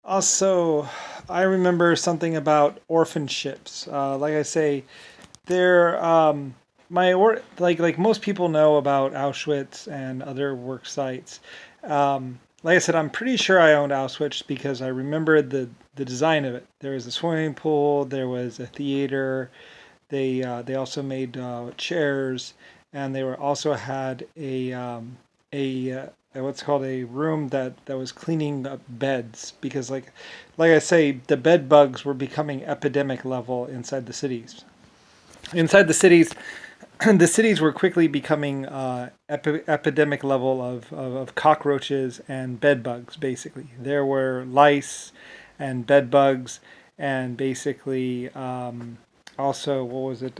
Also, I remember something about orphan ships. Like I say, they're like most people know about Auschwitz and other work sites. Like I said, I'm pretty sure I owned Auschwitz because I remember the design of it. There was a swimming pool, there was a theater. They also made chairs, and they were also had a what's called a room that was cleaning up beds because like I say, the bed bugs were becoming epidemic level inside the cities. Inside the cities, the cities were quickly becoming epidemic level of cockroaches and bed bugs. Basically, there were lice and bed bugs, and basically also what was it?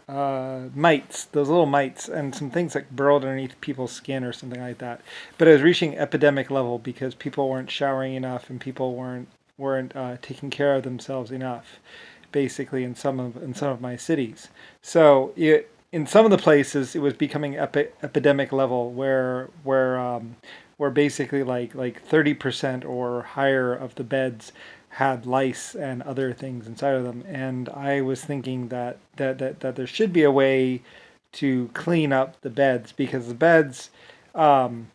Mites, those little mites, and some things like burrowed underneath people's skin or something like that. But it was reaching epidemic level because people weren't showering enough and people weren't taking care of themselves enough. Basically, in some of my cities, so in some of the places it was becoming epidemic level where basically like 30% or higher of the beds had lice and other things inside of them. And I was thinking that there should be a way to clean up the beds because the beds, um,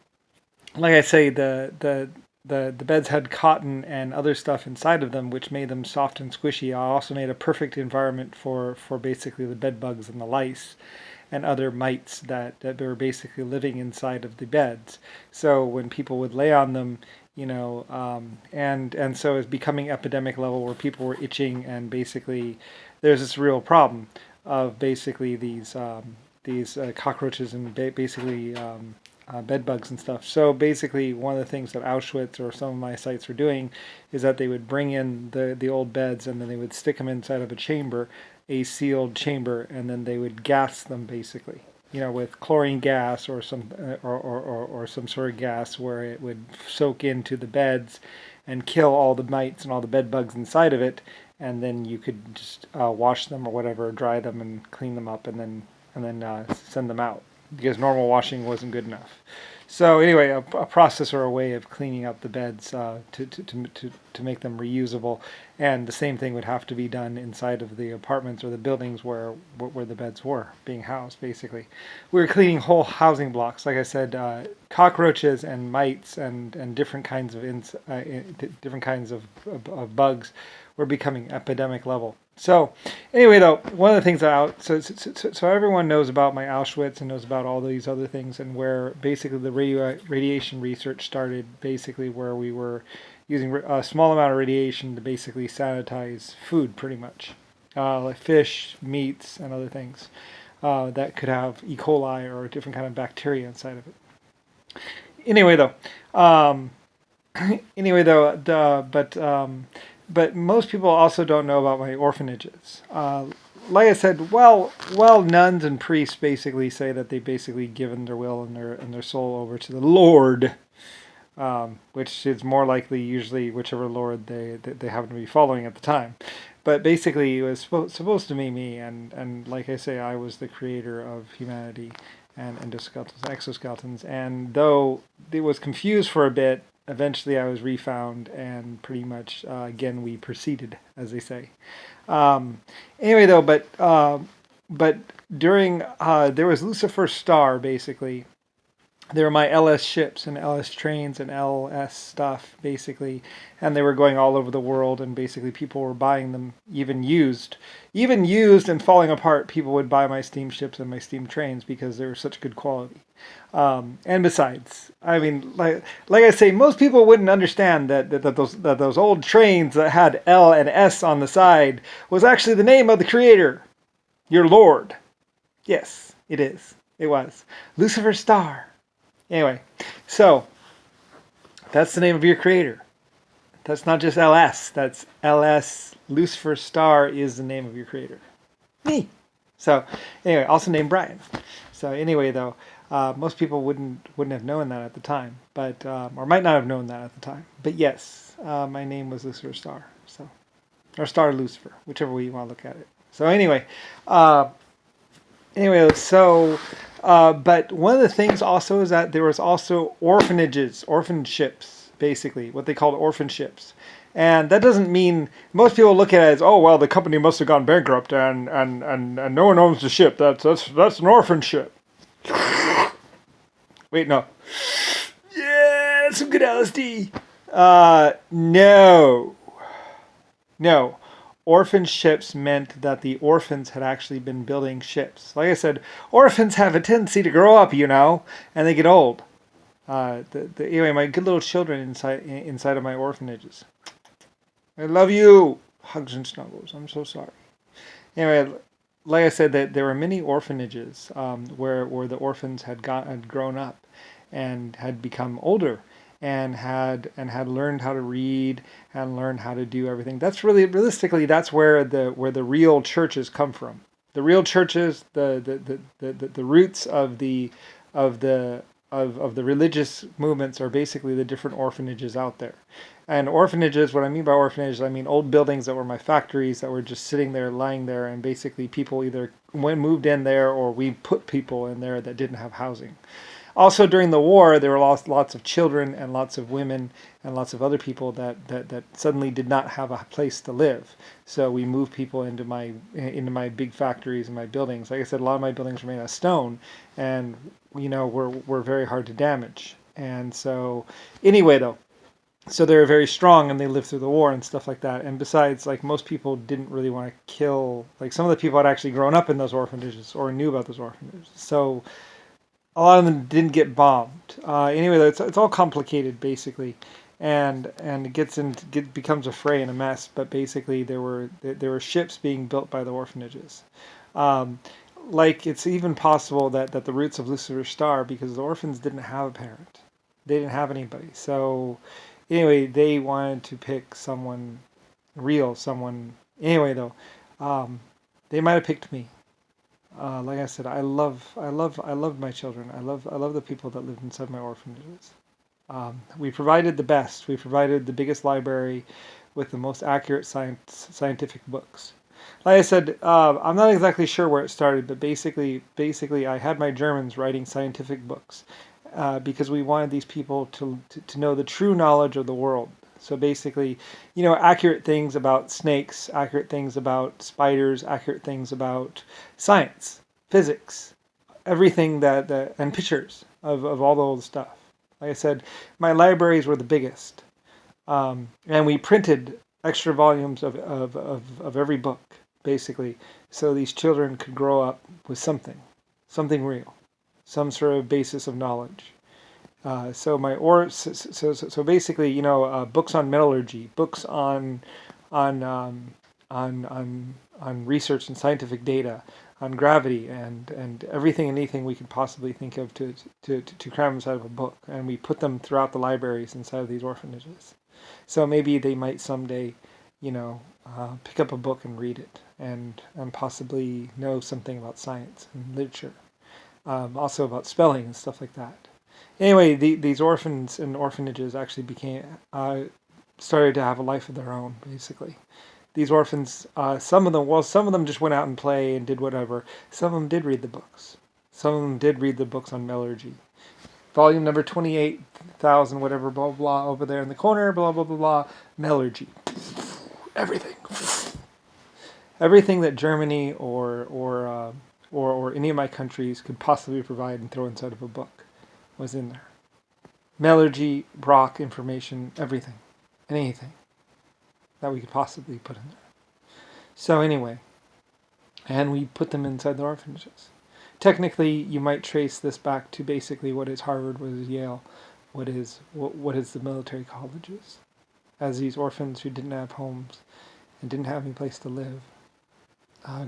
like I say, the beds had cotton and other stuff inside of them, which made them soft and squishy. I also made a perfect environment for basically the bed bugs and the lice and other mites that were basically living inside of the beds. So when people would lay on them, and so it's becoming epidemic level where people were itching, and basically there's this real problem of basically these cockroaches and basically bed bugs and stuff. So basically, one of the things that Auschwitz or some of my sites were doing is that they would bring in the old beds and then they would stick them inside of a chamber, a sealed chamber, and then they would gas them basically. With chlorine gas or or some sort of gas where it would soak into the beds and kill all the mites and all the bed bugs inside of it, and then you could just wash them or whatever, dry them and clean them up, and then send them out because normal washing wasn't good enough. So anyway, a process or a way of cleaning up the beds to make them reusable, and the same thing would have to be done inside of the apartments or the buildings where the beds were being housed. Basically, we were cleaning whole housing blocks. Like I said, cockroaches and mites and different kinds different kinds of bugs were becoming epidemic level. So, anyway, though, one of the things so everyone knows about my Auschwitz and knows about all these other things, and where basically the radiation research started, basically where we were using a small amount of radiation to basically sanitize food, pretty much, like fish, meats, and other things that could have E. coli or a different kind of bacteria inside of it. Anyway, though, um, anyway, though, but most people also don't know about my orphanages. Like I said, well, nuns and priests basically say that they've basically given their will and their soul over to the Lord, which is more likely usually whichever Lord they happen to be following at the time. But basically, it was supposed to be me, and like I say, I was the creator of humanity and exoskeletons. And though it was confused for a bit, eventually I was refound, and pretty much again we proceeded, as they say. Um, Anyway, though, but during there was Lucifer's star basically. They were my LS ships and LS trains and LS stuff basically, and they were going all over the world, and basically people were buying them even used and falling apart. People would buy my steam ships and my steam trains because they were such good quality. And besides, I mean, like I say, most people wouldn't understand that those old trains that had L and S on the side was actually the name of the creator, your Lord. Yes, it is. It was Lucifer's star. Anyway, so that's the name of your creator. That's not just LS. That's LS. Lucifer Star is the name of your creator. Me. So anyway, also named Brian. So anyway, though, most people wouldn't have known that at the time, but or might not have known that at the time. But yes, my name was Lucifer Star. So or Star Lucifer, whichever way you want to look at it. So uh, anyway, so but one of the things also is that there was also orphanages, orphan ships, basically, what they called orphan ships. And that doesn't mean, most people look at it as, oh well, the company must have gone bankrupt and no one owns the ship. That's an orphan ship. Wait, no. Yeah, that's some good LSD. No. No. Orphan ships meant that the orphans had actually been building ships. Like I said, orphans have a tendency to grow up, and they get old. Anyway, my good little children inside of my orphanages. I love you. Hugs and snuggles. I'm so sorry. Anyway, like I said, that there were many orphanages where the orphans had grown up and had become older and had learned how to read and learned how to do everything. That's really realistically that's where the real churches come from. The real churches, the roots of the religious movements are basically the different orphanages out there. And orphanages, what I mean by orphanages, I mean old buildings that were my factories that were just sitting there, lying there, and basically people either moved in there or we put people in there that didn't have housing. Also, during the war, there were lots of children and lots of women and lots of other people that suddenly did not have a place to live. So we moved people into my big factories and my buildings. Like I said, a lot of my buildings were made out of stone, and were very hard to damage. And so, anyway, though. So they were very strong and they lived through the war and stuff like that. And besides, like most people didn't really want to kill, like some of the people had actually grown up in those orphanages or knew about those orphanages. So a lot of them didn't get bombed. Anyway, it's all complicated basically. And it becomes a fray and a mess. But basically there were ships being built by the orphanages. Like it's even possible that the roots of Lucifer's star, because the orphans didn't have a parent. They didn't have anybody. So anyway, they wanted to pick someone real, someone. Anyway, though, they might have picked me. Like I said, I love my children. I love the people that lived inside my orphanages. We provided the best. We provided the biggest library with the most accurate scientific books. Like I said, I'm not exactly sure where it started, but basically, I had my Germans writing scientific books. Because we wanted these people to know the true knowledge of the world. So basically, accurate things about snakes, accurate things about spiders, accurate things about science, physics, everything and pictures of all the old stuff. Like I said, my libraries were the biggest. And we printed extra volumes of every book, basically, so these children could grow up with something real. Some sort of basis of knowledge. So basically, books on metallurgy, books on research and scientific data, on gravity, and everything and anything we could possibly think of to cram inside of a book, and we put them throughout the libraries inside of these orphanages. So maybe they might someday, pick up a book and read it, and possibly know something about science and literature. Also about spelling and stuff like that. Anyway, these orphans and orphanages actually started to have a life of their own, basically. These orphans, some of them just went out and play and did whatever. Some of them did read the books. Some of them did read the books on metallurgy. Volume number 28,000, whatever, blah, blah, over there in the corner, blah, blah, blah, blah, metallurgy. Everything. Everything that Germany or any of my countries could possibly provide and throw inside of a book was in there. Metallurgy, rock, information, everything. And anything that we could possibly put in there. So anyway, and we put them inside the orphanages. Technically, you might trace this back to basically what is Harvard, what is Yale, what is the military colleges. As these orphans who didn't have homes and didn't have any place to live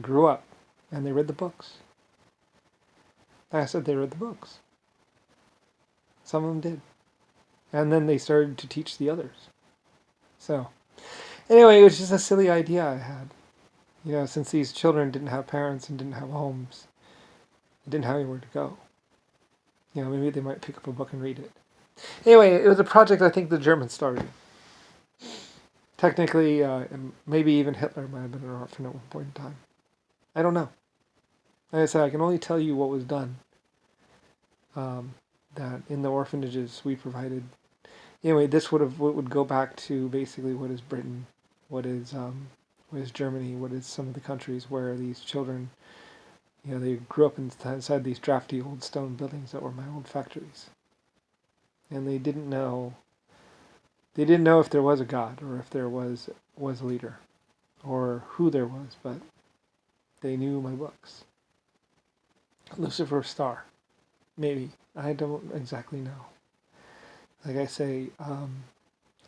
grew up. And they read the books. Like I said, they read the books. Some of them did. And then they started to teach the others. So, anyway, it was just a silly idea I had. Since these children didn't have parents and didn't have homes, and didn't have anywhere to go. Maybe they might pick up a book and read it. Anyway, it was a project I think the Germans started. Technically, maybe even Hitler might have been an orphan at one point in time. I don't know. Like I said, I can only tell you what was done. That in the orphanages we provided. Anyway, this would go back to basically what is Britain, what is Germany, what is some of the countries where these children, they grew up inside these drafty old stone buildings that were my old factories, and they didn't know if there was a God or if there was a leader, or who there was, but they knew my books. Lucifer's Star, maybe, I don't exactly know. Like I say,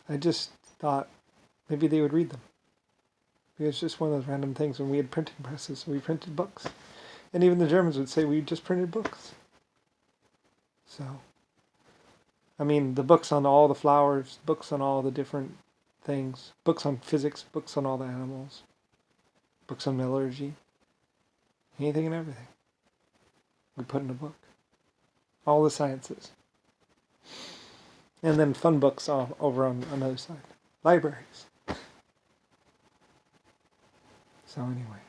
I just thought maybe they would read them. It's just one of those random things. When we had printing presses, so we printed books. And even the Germans would say we just printed books. So, I mean, the books on all the flowers, books on all the different things, books on physics, books on all the animals, books on metallurgy, anything and everything. We put in a book. All the sciences. And then fun books over on another side. Libraries. So anyway.